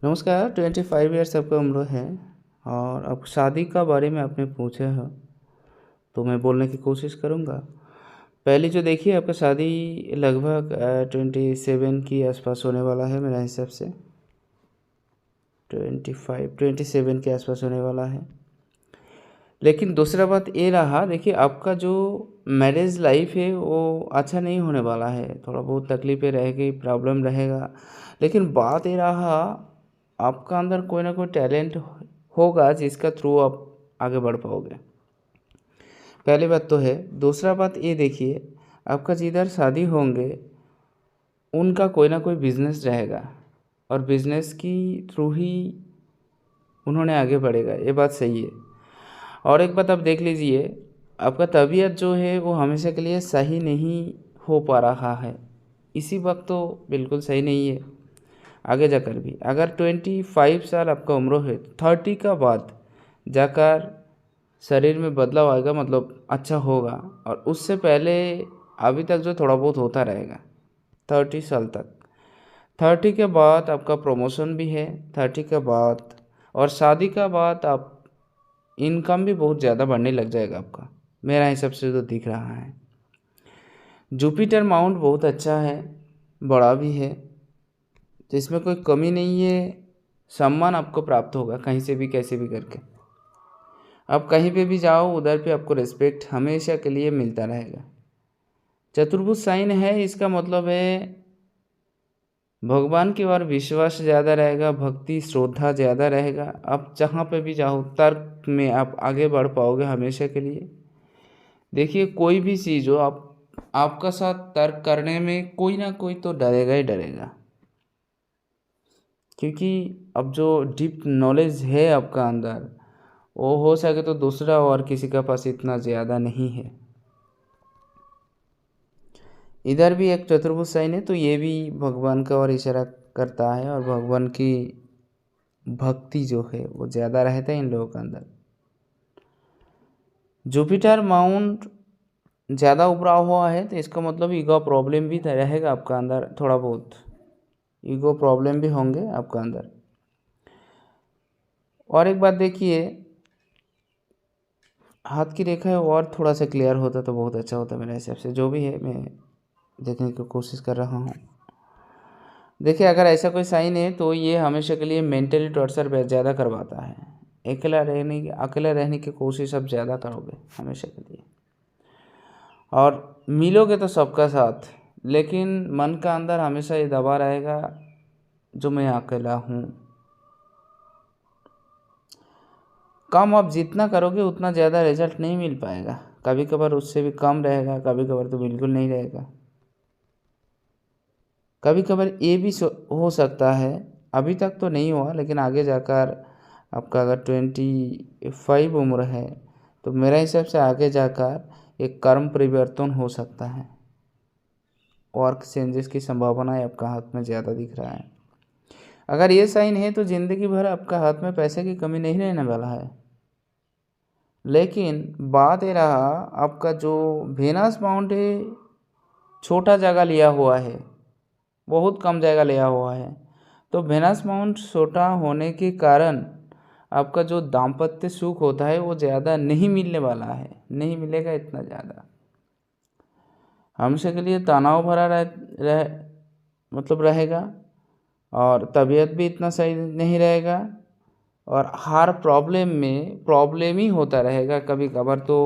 नमस्कार। 25 ईयर्स आपका उम्र है और अब शादी का बारे में आपने पूछा है, तो मैं बोलने की कोशिश करूँगा। पहले जो देखिए, आपका शादी लगभग 27 के आसपास होने वाला है मेरे हिसाब से। 27 के आसपास होने वाला है। लेकिन दूसरा बात ये रहा, देखिए आपका जो मैरिज लाइफ है वो अच्छा नहीं होने वाला है। थोड़ा बहुत तकलीफ़ें रहेगी, प्रॉब्लम रहेगा। लेकिन बात ये रहा, आपका अंदर कोई ना कोई टैलेंट होगा जिसका थ्रू आप आगे बढ़ पाओगे। पहली बात तो है। दूसरा बात ये देखिए, आपका जिधर शादी होंगे उनका कोई ना कोई बिजनेस रहेगा और बिजनेस की थ्रू ही उन्होंने आगे बढ़ेगा, ये बात सही है। और एक बात आप देख लीजिए, आपका तबीयत जो है वो हमेशा के लिए सही नहीं हो पा रहा है। इसी वक्त तो बिल्कुल सही नहीं है। आगे जाकर भी अगर 25 साल आपका उम्र है, 30 का बाद जाकर शरीर में बदलाव आएगा, मतलब अच्छा होगा। और उससे पहले अभी तक जो थोड़ा बहुत होता रहेगा 30 साल तक। 30 के बाद आपका प्रमोशन भी है, 30 के बाद। और शादी का बाद आप इनकम भी बहुत ज़्यादा बढ़ने लग जाएगा आपका, मेरा हिसाब से तो दिख रहा है। जुपिटर माउंट बहुत अच्छा है, बड़ा भी है, तो इसमें कोई कमी नहीं है। सम्मान आपको प्राप्त होगा कहीं से भी कैसे भी करके। आप कहीं पे भी जाओ उधर पे आपको रिस्पेक्ट हमेशा के लिए मिलता रहेगा। चतुर्भुज साइन है, इसका मतलब है भगवान की ओर विश्वास ज़्यादा रहेगा, भक्ति श्रद्धा ज़्यादा रहेगा। आप जहाँ पे भी जाओ तर्क में आप आगे बढ़ पाओगे हमेशा के लिए। देखिए कोई भी चीज़ हो, आप आपका साथ तर्क करने में कोई ना कोई तो डरेगा ही डरेगा, क्योंकि अब जो डीप नॉलेज है आपका अंदर, वो हो सके तो दूसरा और किसी का पास इतना ज़्यादा नहीं है। इधर भी एक चतुर्भुज साइन है, तो ये भी भगवान का ओर इशारा करता है और भगवान की भक्ति जो है वो ज़्यादा रहता है इन लोगों के अंदर। जुपिटर माउंट ज़्यादा उभरा हुआ है, तो इसका मतलब ईगो प्रॉब्लम भी रहेगा आपका अंदर, थोड़ा बहुत ईगो प्रॉब्लम भी होंगे आपका अंदर। और एक बात देखिए, हाथ की रेखा है और थोड़ा सा क्लियर होता तो बहुत अच्छा होता मेरे हिसाब से। जो भी है मैं देखने की कोशिश कर रहा हूँ। देखिए अगर ऐसा कोई साइन है तो ये हमेशा के लिए मेंटली टॉर्चर ज़्यादा करवाता है। अकेला रहने की कोशिश आप ज़्यादा करोगे हमेशा के लिए। और मिलोगे तो सबका साथ, लेकिन मन का अंदर हमेशा ये दबा रहेगा जो मैं अकेला हूँ। काम आप जितना करोगे उतना ज़्यादा रिजल्ट नहीं मिल पाएगा, कभी कभार उससे भी कम रहेगा, कभी कभार तो बिल्कुल नहीं रहेगा। कभी कभार ये भी हो सकता है, अभी तक तो नहीं हुआ लेकिन आगे जाकर आपका अगर 25 उम्र है तो मेरे हिसाब से आगे जाकर एक कर्म परिवर्तन हो सकता है। वर्क चेंजेस की संभावनाएं आपका हाथ में ज़्यादा दिख रहा है। अगर ये साइन है तो ज़िंदगी भर आपका हाथ में पैसे की कमी नहीं रहने वाला है। लेकिन बात ये रहा, आपका जो वेनस माउंट है छोटा जगह लिया हुआ है, बहुत कम जगह लिया हुआ है। तो वेनस माउंट छोटा होने के कारण आपका जो दाम्पत्य सुख होता है वो ज़्यादा नहीं मिलने वाला है, नहीं मिलेगा इतना ज़्यादा। हमेशा के लिए तनाव भरा मतलब रहेगा। और तबीयत भी इतना सही नहीं रहेगा। और हर प्रॉब्लम ही होता रहेगा। कभी कभार तो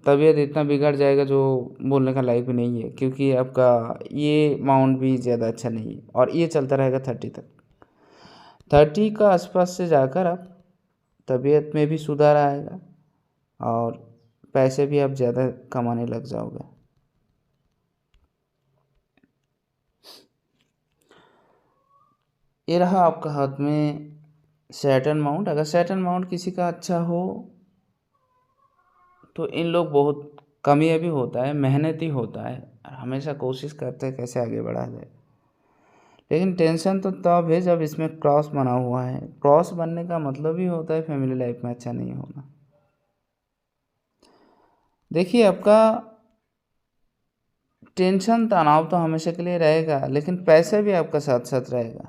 तबीयत इतना बिगड़ जाएगा जो बोलने का लायक भी नहीं है, क्योंकि आपका ये माउंट भी ज़्यादा अच्छा नहीं है। और ये चलता रहेगा 30 तक। 30 का आसपास से जाकर आप तबीयत में भी सुधार आएगा और पैसे भी आप ज़्यादा कमाने लग जाओगे। ये रहा आपका हाथ में सैटर्न माउंट। अगर सैटर्न माउंट किसी का अच्छा हो तो इन लोग बहुत कामयाबी होता है, मेहनती होता है और हमेशा कोशिश करते हैं कैसे आगे बढ़ा जाए। लेकिन टेंशन तो तब है जब इसमें क्रॉस बना हुआ है। क्रॉस बनने का मतलब ही होता है फैमिली लाइफ में अच्छा नहीं होना। देखिए आपका टेंशन तनाव तो हमेशा के लिए रहेगा, लेकिन पैसा भी आपका साथ साथ रहेगा।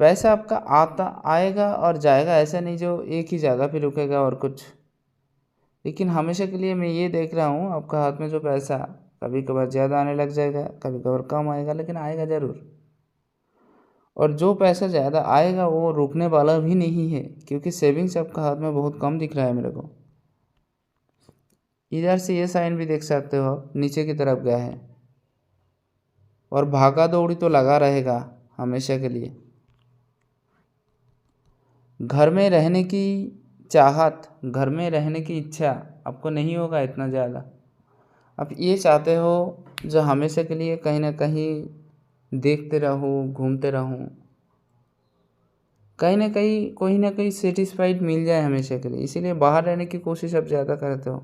पैसा आपका आता आएगा और जाएगा, ऐसा नहीं जो एक ही जगह पे रुकेगा और कुछ। लेकिन हमेशा के लिए मैं ये देख रहा हूँ आपका हाथ में जो पैसा कभी कभार ज़्यादा आने लग जाएगा, कभी कभार कम आएगा, लेकिन आएगा ज़रूर। और जो पैसा ज़्यादा आएगा वो रुकने वाला भी नहीं है, क्योंकि सेविंग्स आपका हाथ में बहुत कम दिख रहा है मेरे को। इधर से ये साइन भी देख सकते हो आप, नीचे की तरफ गया है और भागा दौड़ी तो लगा रहेगा हमेशा के लिए। घर में रहने की चाहत, घर में रहने की इच्छा आपको नहीं होगा इतना ज़्यादा। आप ये चाहते हो जो हमेशा के लिए कहीं ना कहीं देखते रहूँ, घूमते रहूँ, कहीं ना कहीं सेटिस्फाइड मिल जाए हमेशा के लिए, इसीलिए बाहर रहने की कोशिश आप ज़्यादा करते हो।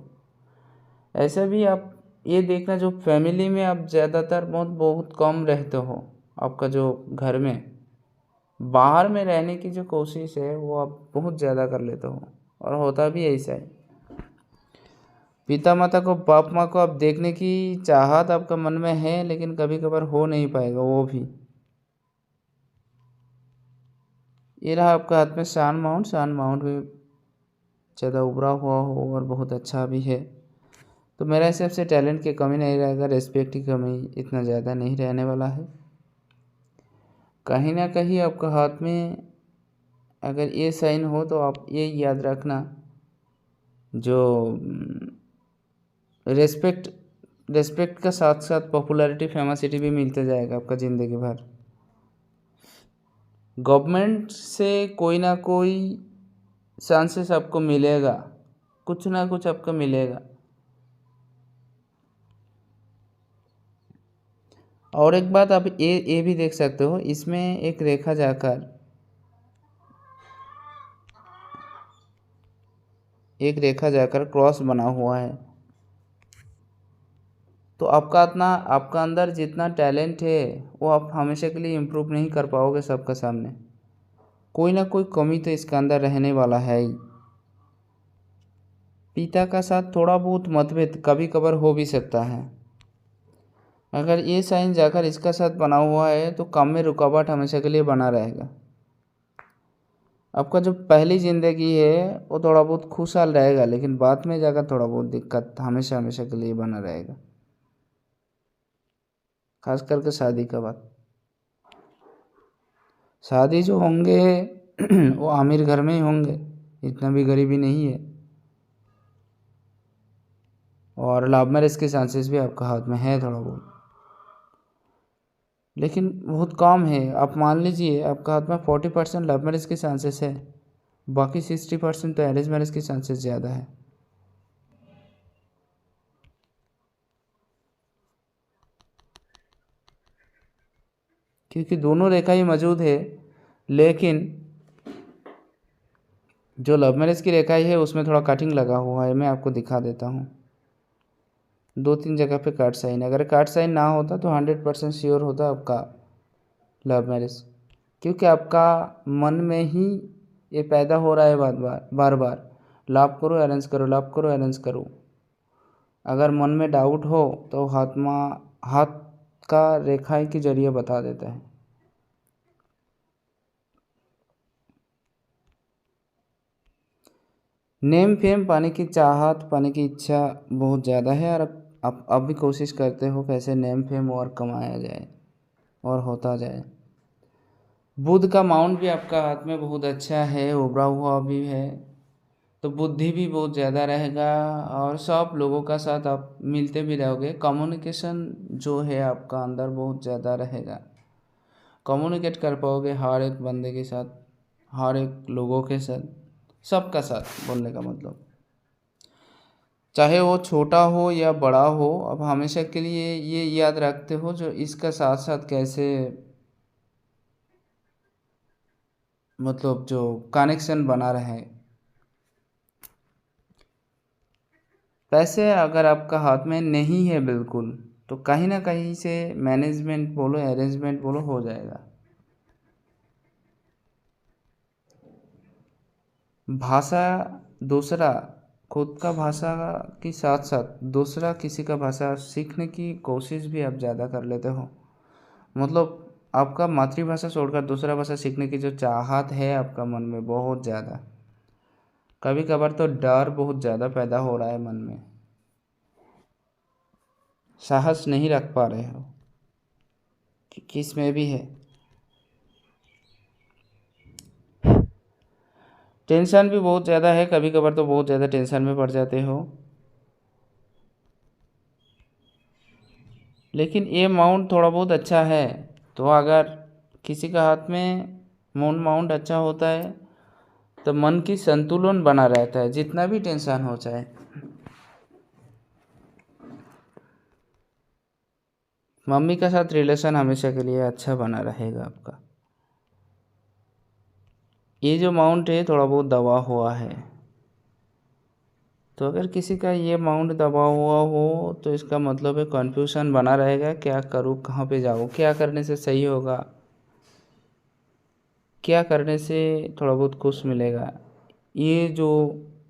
ऐसा भी आप ये देखना, जो फैमिली में आप ज़्यादातर बहुत कम रहते हो, आपका जो घर में बाहर में रहने की जो कोशिश है वो आप बहुत ज़्यादा कर लेते हो, और होता भी ऐसा है। पिता माता को, बाप माँ को आप देखने की चाहत आपका मन में है, लेकिन कभी कभार हो नहीं पाएगा वो भी। ये रहा आपका हाथ में सन माउंट। सन माउंट भी ज़्यादा उभरा हुआ हो और बहुत अच्छा भी है, तो मेरे हिसाब से टैलेंट की कमी नहीं रहेगा, रिस्पेक्ट की कमी इतना ज़्यादा नहीं रहने वाला है। कहीं ना कहीं आपका हाथ में अगर ये साइन हो तो आप ये याद रखना, जो रिस्पेक्ट का साथ साथ पॉपुलैरिटी, फेमसिटी भी मिलते जाएगा आपका ज़िंदगी भर। गवर्नमेंट से कोई ना कोई चांसेस आपको मिलेगा, कुछ ना कुछ आपको मिलेगा। और एक बात आप ये भी देख सकते हो, इसमें एक रेखा जाकर क्रॉस बना हुआ है, तो आपका अंदर जितना टैलेंट है वो आप हमेशा के लिए इम्प्रूव नहीं कर पाओगे सबके सामने। कोई ना कोई कमी तो इसके अंदर रहने वाला है ही। पिता का साथ थोड़ा बहुत मतभेद कभी कभार हो भी सकता है। अगर ये साइन जाकर इसका साथ बना हुआ है तो काम में रुकावट हमेशा के लिए बना रहेगा। आपका जो पहली ज़िंदगी है वो थोड़ा बहुत खुशहाल रहेगा, लेकिन बाद में जाकर थोड़ा बहुत दिक्कत हमेशा हमेशा के लिए बना रहेगा, खास करके शादी का बाद। शादी जो होंगे वो अमीर घर में ही होंगे, इतना भी गरीबी नहीं है। और लव मैरिज के चांसेस भी आपका हाथ में है थोड़ा बहुत, लेकिन बहुत कम है। आप मान लीजिए आपका हाथ में 40% लव मैरिज के चांसेस है, बाकी 60% तो अरेंज मैरिज के चांसेस ज़्यादा है। क्योंकि दोनों रेखा ही मौजूद है, लेकिन जो लव मैरिज की रेखा है उसमें थोड़ा कटिंग लगा हुआ है। मैं आपको दिखा देता हूँ, 2-3 जगह पे काट साइन। अगर काट साइन ना होता तो 100% श्योर होता आपका लव मैरिज, क्योंकि आपका मन में ही ये पैदा हो रहा है बार बार, लव करो अरेंज करो, लव करो अरेंज करो। अगर मन में डाउट हो तो हाथ का रेखा के जरिए बता देता है। नेम फेम पाने की चाहत, पाने की इच्छा बहुत ज़्यादा है, और आप अब भी कोशिश करते हो कैसे नेम फेम और कमाया जाए और होता जाए। बुध का माउंट भी आपका हाथ में बहुत अच्छा है, उभरा हुआ भी है, तो बुद्धि भी बहुत ज़्यादा रहेगा और सब लोगों का साथ आप मिलते भी रहोगे। कम्युनिकेशन जो है आपका अंदर बहुत ज़्यादा रहेगा, कम्युनिकेट कर पाओगे हर एक बंदे के साथ, हर एक लोगों के साथ, सबका साथ। बोलने का मतलब चाहे वो छोटा हो या बड़ा हो, अब हमेशा के लिए ये याद रखते हो जो इसका साथ साथ कैसे, मतलब जो कनेक्शन बना रहे। पैसे अगर आपका हाथ में नहीं है बिल्कुल, तो कहीं ना कहीं से मैनेजमेंट बोलो, अरेंजमेंट बोलो, हो जाएगा। भाषा दूसरा, खुद का भाषा के साथ साथ दूसरा किसी का भाषा सीखने की कोशिश भी आप ज़्यादा कर लेते हो। मतलब आपका मातृभाषा छोड़कर दूसरा भाषा सीखने की जो चाहत है आपका मन में बहुत ज़्यादा, कभी कभार तो डर बहुत ज़्यादा पैदा हो रहा है मन में, साहस नहीं रख पा रहे हो कि किस में भी है। टेंशन भी बहुत ज़्यादा है, कभी कभार तो बहुत ज़्यादा टेंशन में पड़ जाते हो। लेकिन ये माउंट थोड़ा बहुत अच्छा है, तो अगर किसी का हाथ में मून माउंट अच्छा होता है तो मन की संतुलन बना रहता है, जितना भी टेंशन हो चाहे। मम्मी के साथ रिलेशन हमेशा के लिए अच्छा बना रहेगा आपका। ये जो माउंट है थोड़ा बहुत दबा हुआ है, तो अगर किसी का ये माउंट दबा हुआ हो तो इसका मतलब है कन्फ्यूज़न बना रहेगा, क्या करूँ, कहाँ पे जाऊँ, क्या करने से सही होगा, क्या करने से थोड़ा बहुत खुश मिलेगा। ये जो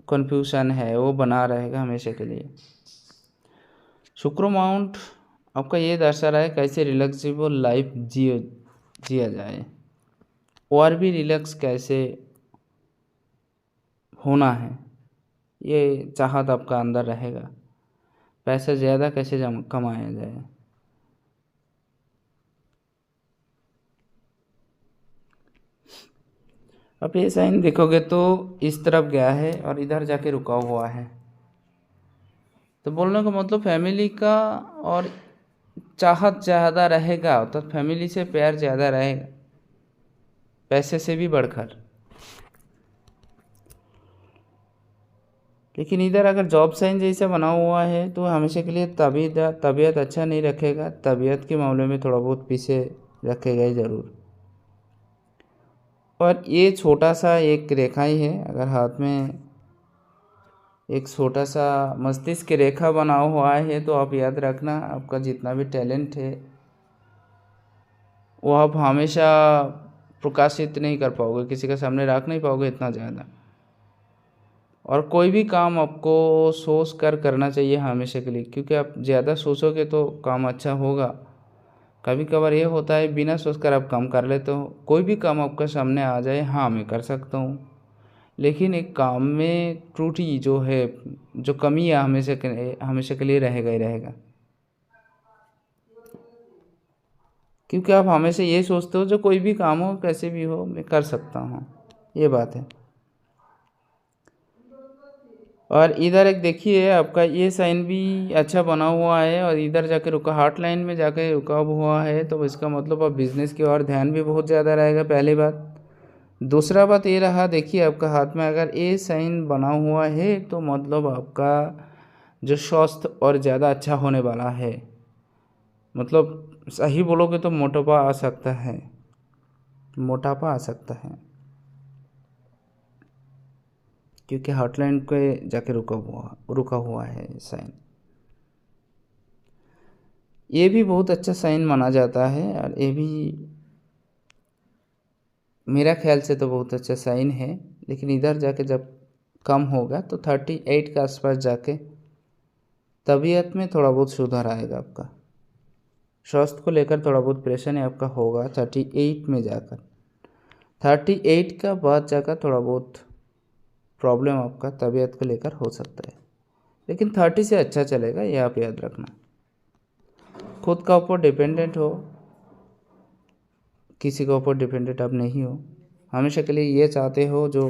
कन्फ्यूज़न है वो बना रहेगा हमेशा के लिए। शुक्र माउंट आपका ये दर्शा रहा है कैसे रिलैक्सेबल लाइफ जिया जाए, और भी रिलैक्स कैसे होना है, ये चाहत आपका अंदर रहेगा। पैसा ज़्यादा कैसे कमाया जाए। अब ये साइन देखोगे तो इस तरफ गया है और इधर जाके रुका हुआ है, तो बोलने का मतलब फैमिली का और चाहत ज़्यादा रहेगा, तो फैमिली से प्यार ज़्यादा रहेगा पैसे से भी बढ़कर। लेकिन इधर अगर जॉब साइन जैसा बना हुआ है तो हमेशा के लिए तबीयत अच्छा नहीं रखेगा, तबीयत के मामले में थोड़ा बहुत पीछे रखेगा ही ज़रूर। और ये छोटा सा एक रेखा ही है, अगर हाथ में एक छोटा सा मस्तिष्क रेखा बना हुआ है तो आप याद रखना आपका जितना भी टैलेंट है वो आप हमेशा प्रकाशित नहीं कर पाओगे, किसी के सामने रख नहीं पाओगे इतना ज़्यादा। और कोई भी काम आपको सोच कर करना चाहिए हमेशा के लिए, क्योंकि आप ज़्यादा सोचोगे तो काम अच्छा होगा। कभी कभार ये होता है बिना सोच कर आप काम कर लेते हो, कोई भी काम आपके सामने आ जाए, हाँ मैं कर सकता हूँ, लेकिन एक काम में त्रुटि जो है, जो कमी है, हमेशा के लिए रहेगा ही रहेगा। क्योंकि आप हमेशा ये सोचते हो जो कोई भी काम हो कैसे भी हो मैं कर सकता हूँ, ये बात है। और इधर एक देखिए आपका ये साइन भी अच्छा बना हुआ है और इधर जाके रुका, हार्ट लाइन में जाके रुका हुआ है, तो इसका मतलब अब बिजनेस की ओर ध्यान भी बहुत ज़्यादा रहेगा, पहली बात। दूसरा बात ये रहा, देखिए आपका हाथ में अगर ए साइन बना हुआ है तो मतलब आपका जो स्वास्थ्य और ज़्यादा अच्छा होने वाला है। मतलब सही बोलोगे तो मोटापा आ सकता है, मोटापा आ सकता है, क्योंकि हॉटलाइन पे जाके रुका हुआ है साइन। ये भी बहुत अच्छा साइन माना जाता है और ये भी मेरा ख्याल से तो बहुत अच्छा साइन है। लेकिन इधर जाके जब कम होगा तो 38 के आसपास जाके तबीयत में थोड़ा बहुत सुधार आएगा आपका, स्वास्थ्य को लेकर थोड़ा बहुत परेशानी आपका होगा 38 में जाकर। 38 का बाद जाकर थोड़ा बहुत प्रॉब्लम आपका तबीयत को लेकर हो सकता है, लेकिन 30 से अच्छा चलेगा, ये आप याद रखना। खुद का ऊपर डिपेंडेंट हो, किसी के ऊपर डिपेंडेंट आप नहीं हो, हमेशा के लिए ये चाहते हो जो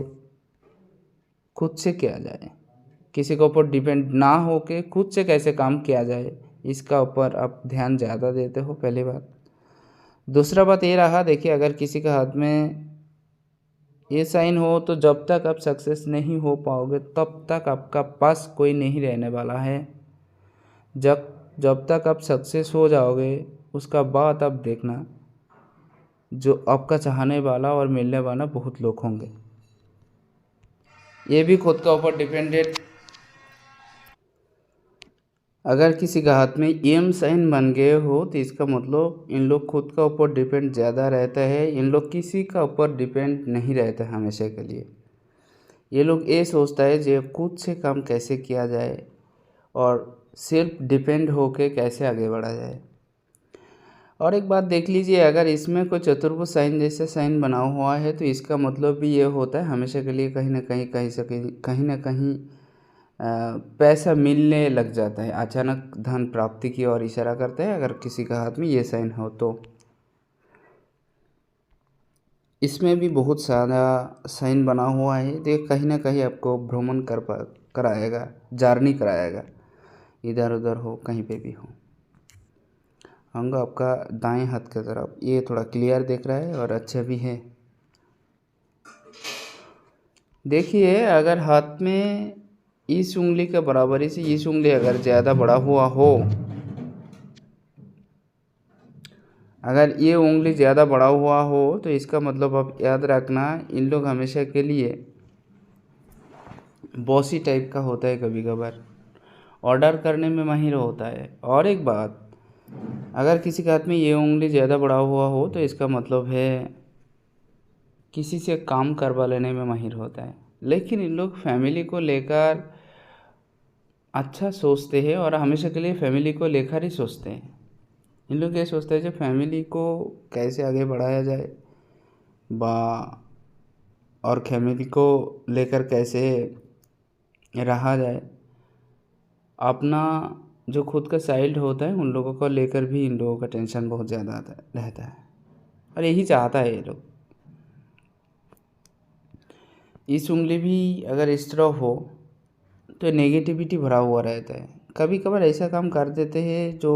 खुद से किया जाए, किसी के ऊपर डिपेंड ना हो के खुद से कैसे काम किया जाए, इसका ऊपर आप ध्यान ज़्यादा देते हो, पहली बात। दूसरा बात ये रहा, देखिए अगर किसी के हाथ में ये साइन हो तो जब तक आप सक्सेस नहीं हो पाओगे तब तक आपका पास कोई नहीं रहने वाला है। जब जब तक आप सक्सेस हो जाओगे उसका बाद आप देखना जो आपका चाहने वाला और मिलने वाला बहुत लोग होंगे। ये भी खुद का ऊपर डिपेंडेंट। अगर किसी के हाथ में एम साइन बन गए हो तो इसका मतलब इन लोग खुद का ऊपर डिपेंड ज़्यादा रहता है, इन लोग किसी का ऊपर डिपेंड नहीं रहता हमेशा के लिए। ये लोग ये सोचता है जो खुद से काम कैसे किया जाए और सेल्फ डिपेंड होके कैसे आगे बढ़ा जाए। और एक बात देख लीजिए, अगर इसमें कोई चतुर्भुज साइन जैसे साइन बना हुआ है तो इसका मतलब भी ये होता है हमेशा के लिए कहीं ना कहीं पैसा मिलने लग जाता है, अचानक धन प्राप्ति की ओर इशारा करता है अगर किसी का हाथ में ये साइन हो तो। इसमें भी बहुत सारा साइन बना हुआ है तो कहीं ना कहीं आपको भ्रमण कराएगा, जर्नी कराएगा, इधर उधर हो कहीं पे भी हो। अंग आपका दाएं हाथ की तरफ ये थोड़ा क्लियर दिख रहा है और अच्छा भी है। देखिए अगर हाथ में इस उंगली के बराबरी से इस उंगली अगर ज़्यादा बड़ा हुआ हो, अगर ये उंगली ज़्यादा बड़ा हुआ हो तो इसका मतलब आप याद रखना इन लोग हमेशा के लिए बॉसी टाइप का होता है, कभी कभार ऑर्डर करने में माहिर होता है। और एक बात, अगर किसी के हाथ में ये उंगली ज़्यादा बड़ा हुआ हो तो इसका मतलब है किसी से काम करवा लेने में माहिर होता है। लेकिन इन लोग फैमिली को लेकर अच्छा सोचते हैं और हमेशा के लिए फैमिली को लेकर ही सोचते हैं। इन लोग ये सोचते हैं जो फैमिली को कैसे आगे बढ़ाया जाए बा और फैमिली को लेकर कैसे रहा जाए। अपना जो खुद का चाइल्ड होता है उन लोगों को लेकर भी इन लोगों का टेंशन बहुत ज़्यादा रहता है और यही चाहता है ये लोग। इस उंगली भी अगर इस तरह हो तो नेगेटिविटी भरा हुआ रहता है। कभी कभार ऐसा काम कर देते हैं जो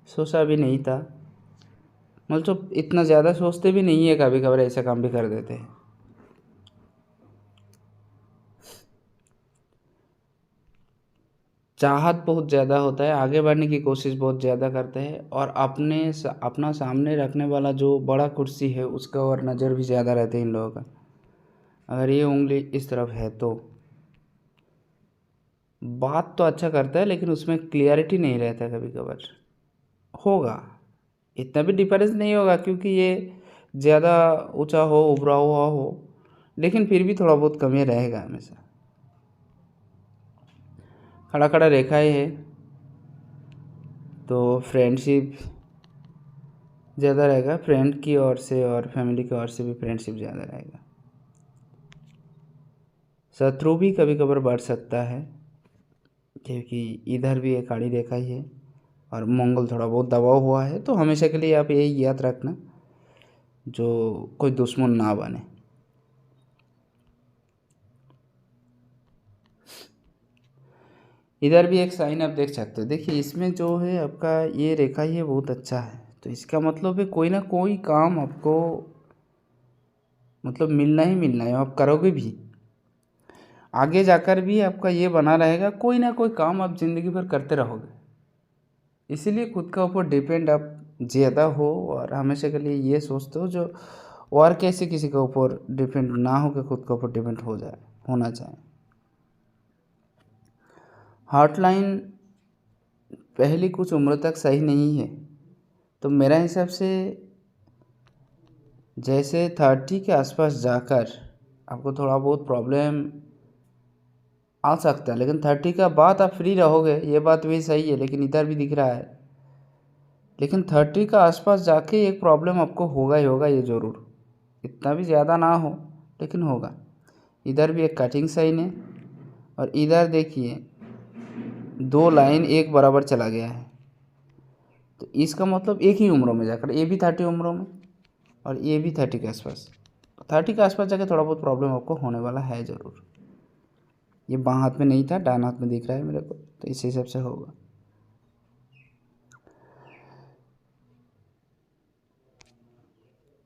सोचा भी नहीं था, मतलब इतना ज़्यादा सोचते भी नहीं है, कभी कभार ऐसा काम भी कर देते हैं। चाहत बहुत ज़्यादा होता है, आगे बढ़ने की कोशिश बहुत ज़्यादा करते हैं और अपना सामने रखने वाला जो बड़ा कुर्सी है उसका और नज़र भी ज़्यादा रहते हैं इन लोगों का। अगर ये उंगली इस तरफ है तो बात तो अच्छा करता है लेकिन उसमें क्लियरिटी नहीं रहता, कभी कभार होगा, इतना भी डिफरेंस नहीं होगा क्योंकि ये ज़्यादा ऊंचा हो उभरा हुआ हो, लेकिन फिर भी थोड़ा बहुत कमी रहेगा हमेशा। खड़ा खड़ा रेखाएं है तो फ्रेंडशिप ज़्यादा रहेगा, फ्रेंड की ओर से और फैमिली की ओर से भी फ्रेंडशिप ज़्यादा रहेगा। शत्रु भी कभी कभार बढ़ सकता है क्योंकि इधर भी एक आड़ी रेखा ही है और मंगल थोड़ा बहुत दबाव हुआ है, तो हमेशा के लिए आप यही याद रखना जो कोई दुश्मन ना बने। इधर भी एक साइन आप देख सकते हो, देखिए इसमें जो है आपका ये रेखा ही है बहुत अच्छा है, तो इसका मतलब है कोई ना कोई काम आपको मतलब मिलना ही मिलना है, आप करोगे भी, आगे जाकर भी आपका ये बना रहेगा, कोई ना कोई काम आप ज़िंदगी भर करते रहोगे। इसीलिए खुद का ऊपर डिपेंड आप ज़्यादा हो और हमेशा के लिए ये सोचते हो जो और कैसे किसी के ऊपर डिपेंड ना हो के खुद के ऊपर डिपेंड होना चाहिए। हॉटलाइन पहली कुछ उम्र तक सही नहीं है, तो मेरा हिसाब से जैसे 30 के आसपास जाकर आपको थोड़ा बहुत प्रॉब्लम आ सकता है, लेकिन 30 का बाद आप फ्री रहोगे, ये बात भी सही है, लेकिन इधर भी दिख रहा है। लेकिन 30 का आसपास जाके एक प्रॉब्लम आपको होगा ही होगा, ये ज़रूर, इतना भी ज़्यादा ना हो लेकिन होगा। इधर भी एक कटिंग साइन है और इधर देखिए 2 लाइन एक बराबर चला गया है, तो इसका मतलब एक ही उम्रों में जाकर ये भी 30 उम्रों में और ये भी 30 के आसपास, 30 के आसपास जाकर थोड़ा बहुत प्रॉब्लम आपको होने वाला है ज़रूर। ये बाँ हाथ में नहीं था, डान हाथ में दिख रहा है मेरे को, तो इस हिसाब से होगा।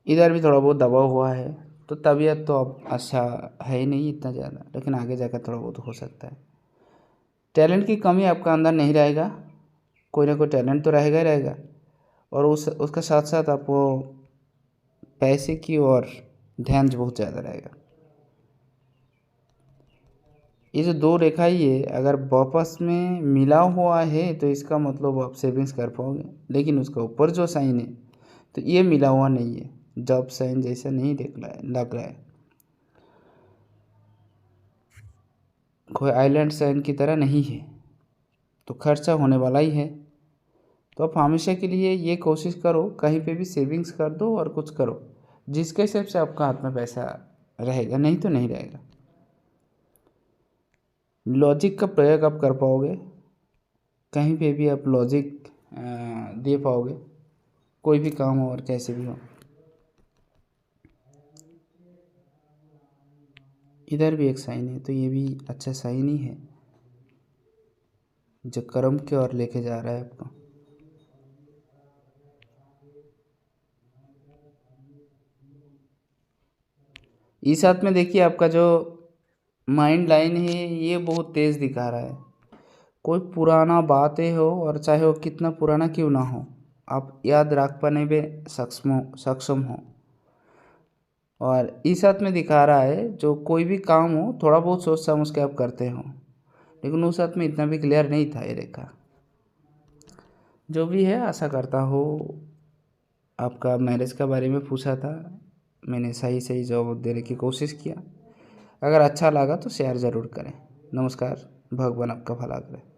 इधर भी थोड़ा बहुत दबाव हुआ है, तो तबीयत तो अब अच्छा है ही नहीं इतना ज़्यादा, लेकिन आगे जाकर थोड़ा बहुत हो सकता है। टैलेंट की कमी आपका अंदर नहीं रहेगा, कोई ना कोई टैलेंट तो रहेगा ही रहेगा, और उसका साथ साथ आपको पैसे की ओर ध्यान बहुत ज़्यादा रहेगा। ये जो 2 रेखा ही है अगर वापस में मिला हुआ है तो इसका मतलब आप सेविंग्स कर पाओगे, लेकिन उसका ऊपर जो साइन है तो ये मिला हुआ नहीं है, जॉब साइन जैसा नहीं लग रहा है। कोई आइलैंड साइन की तरह नहीं है, तो खर्चा होने वाला ही है। तो आप हमेशा के लिए ये कोशिश करो, कहीं पे भी सेविंग्स कर दो और कुछ करो, जिसके हिसाब से आपका हाथ में पैसा रहेगा, नहीं तो नहीं रहेगा। लॉजिक का प्रयोग आप कर पाओगे, कहीं पे भी आप लॉजिक दे पाओगे, कोई भी काम हो और कैसे भी हो। इधर भी एक साइन है, तो ये भी अच्छा साइन ही है जो कर्म की ओर लेके जा रहा है आपको। इस साथ में देखिए आपका जो माइंड लाइन है ये बहुत तेज़ दिखा रहा है। कोई पुराना बातें हो और चाहे वो कितना पुराना क्यों ना हो, आप याद रख पाने में सक्षम हो। और इस साथ में दिखा रहा है जो कोई भी काम हो थोड़ा बहुत सोच समझ के आप करते हो, लेकिन उस साथ में इतना भी क्लियर नहीं था ये रेखा। जो भी है आशा करता हो, आपका मैरिज के बारे में पूछा था, मैंने सही सही जवाब देने की कोशिश किया। अगर अच्छा लगा तो शेयर ज़रूर करें। नमस्कार, भगवान आपका भला करे।